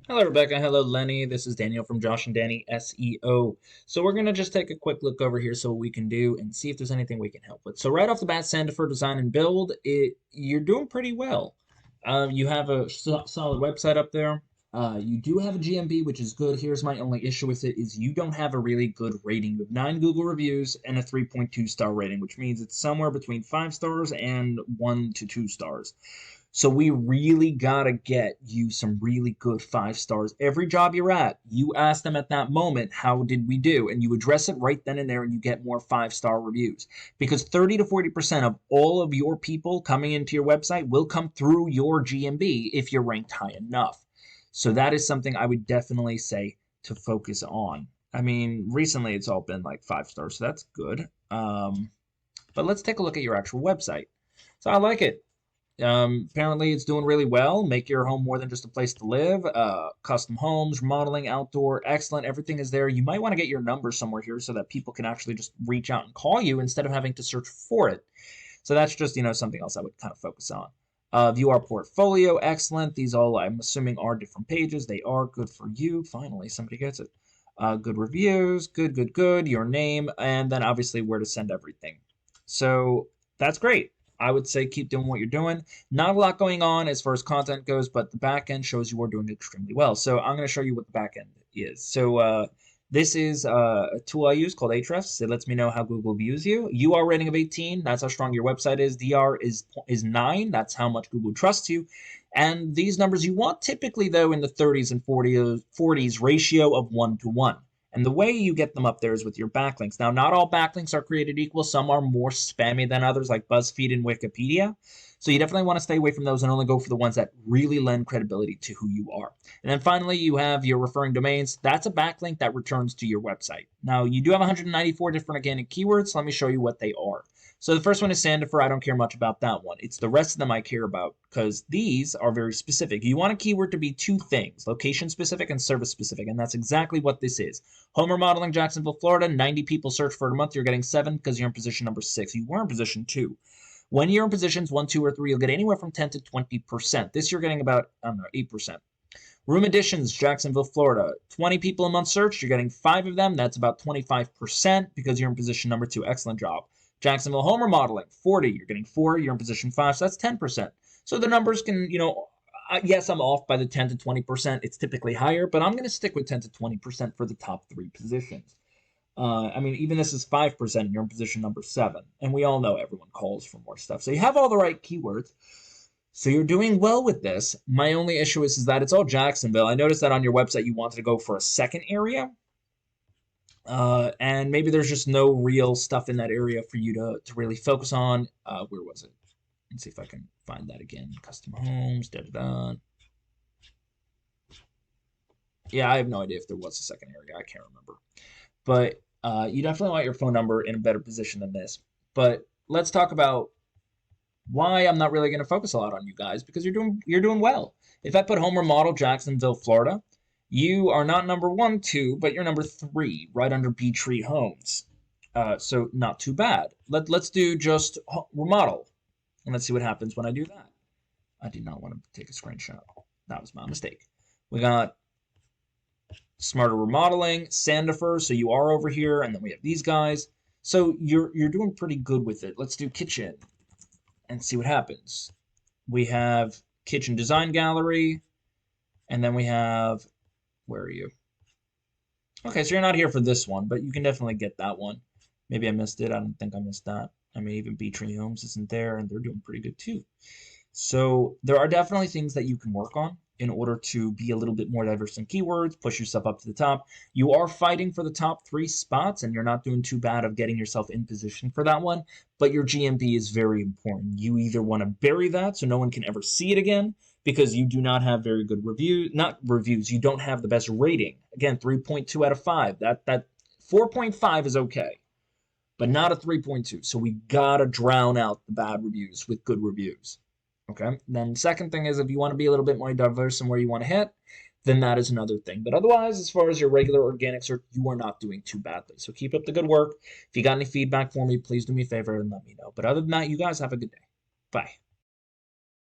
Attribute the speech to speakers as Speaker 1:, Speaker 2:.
Speaker 1: Hello, Rebecca. Hello, Lenny. This is Daniel from Josh and Danny SEO. So we're going to just take a quick look over here so what we can do and see if there's anything we can help with. So right off the bat, Sandifer Design and Build, you're doing pretty well. You have a solid website up there. You do have a GMB, which is good. Here's my only issue with it is you don't have a really good rating. You have 9 Google reviews and a 3.2 star rating, which means it's somewhere between 5 stars and 1 to 2 stars. So we really gotta get you some really good 5 stars. Every job you're at, you ask them at that moment, how did we do? And you address it right then and there and you get more 5 star reviews. Because 30 to 40% of all of your people coming into your website will come through your GMB if you're ranked high enough. So that is something I would definitely say to focus on. I mean, recently it's all been like 5 stars, so that's good. But let's take a look at your actual website. So I like it. Apparently it's doing really well. Make your home more than just a place to live. Custom homes, remodeling, outdoor, excellent. Everything is there. You might want to get your number somewhere here so that people can actually just reach out and call you instead of having to search for it. So that's just, something else I would kind of focus on. View our portfolio, excellent. These all, I'm assuming, are different pages. They are good for you. Finally, somebody gets it. Good reviews, good, your name, and then obviously where to send everything. So that's great. I would say keep doing what you're doing. Not a lot going on as far as content goes, but the back end shows you are doing extremely well. So I'm going to show you what the back end is. So this is a tool I use called Ahrefs. It lets me know how Google views you. UR rating of 18. That's how strong your website is. DR is 9. That's how much Google trusts you. And these numbers you want typically, though, in the 30s and 40s ratio of 1 to 1. And the way you get them up there is with your backlinks. Now, not all backlinks are created equal. Some are more spammy than others, like BuzzFeed and Wikipedia. So you definitely want to stay away from those and only go for the ones that really lend credibility to who you are. And then finally, you have your referring domains. That's a backlink that returns to your website. Now, you do have 194 different organic keywords. So let me show you what they are. So the first one is Sandifer. I don't care much about that one. It's the rest of them I care about because these are very specific. You want a keyword to be 2 things, location specific and service specific, and that's exactly what this is. Home remodeling, Jacksonville, Florida. 90 people search for it a month. You're getting 7 because you're in position number 6. You were in position 2. When you're in positions 1, 2, or 3, you'll get anywhere from 10 to 20%. This you're getting about, 8%. Room additions, Jacksonville, Florida. 20 people a month searched. You're getting 5 of them. That's about 25% because you're in position number 2. Excellent job. Jacksonville home remodeling, 40. You're getting 4. You're in position 5, so that's 10%. So the numbers can, yes, I'm off by the 10 to 20%. It's typically higher, but I'm going to stick with 10 to 20% for the top 3 positions. Even this is 5%, and you're in position number 7. And we all know everyone calls for more stuff. So you have all the right keywords. So you're doing well with this. My only issue is that it's all Jacksonville. I noticed that on your website you wanted to go for a second area. And maybe there's just no real stuff in that area for you to really focus on. Where was it? Let's see if I can find that again. Custom homes, da-da-da. Yeah, I have no idea if there was a second area. I can't remember. But you definitely want your phone number in a better position than this. But let's talk about why I'm not really going to focus a lot on you guys, because you're doing well. If I put home remodel Jacksonville, Florida, you are not number 1, 2, but you're number 3, right under B Tree Homes. So not too bad. Let's do just remodel, and let's see what happens when I do that. I did not want to take a screenshot. That was my mistake. We got smarter remodeling, Sandifer, so you are over here, and then we have these guys. So you're doing pretty good with it. Let's do kitchen and see what happens. We have kitchen design gallery, and then we have, where are you? Okay, so you're not here for this one, but you can definitely get that one. Maybe I missed it. I don't think I missed that. Even B Tree Homes isn't there, and they're doing pretty good too. So there are definitely things that you can work on in order to be a little bit more diverse in keywords, push yourself up to the top. You are fighting for the top 3 spots, and you're not doing too bad of getting yourself in position for that one, but your GMB is very important. You either want to bury that so no one can ever see it again, because you do not have very good reviews, you don't have the best rating. Again, 3.2 out of 5. That 4.5 is okay, but not a 3.2. So we gotta drown out the bad reviews with good reviews. Okay. Then second thing is if you want to be a little bit more diverse in where you want to hit, then that is another thing. But otherwise, as far as your regular organic search, you are not doing too badly. So keep up the good work. If you got any feedback for me, please do me a favor and let me know. But other than that, you guys have a good day. Bye.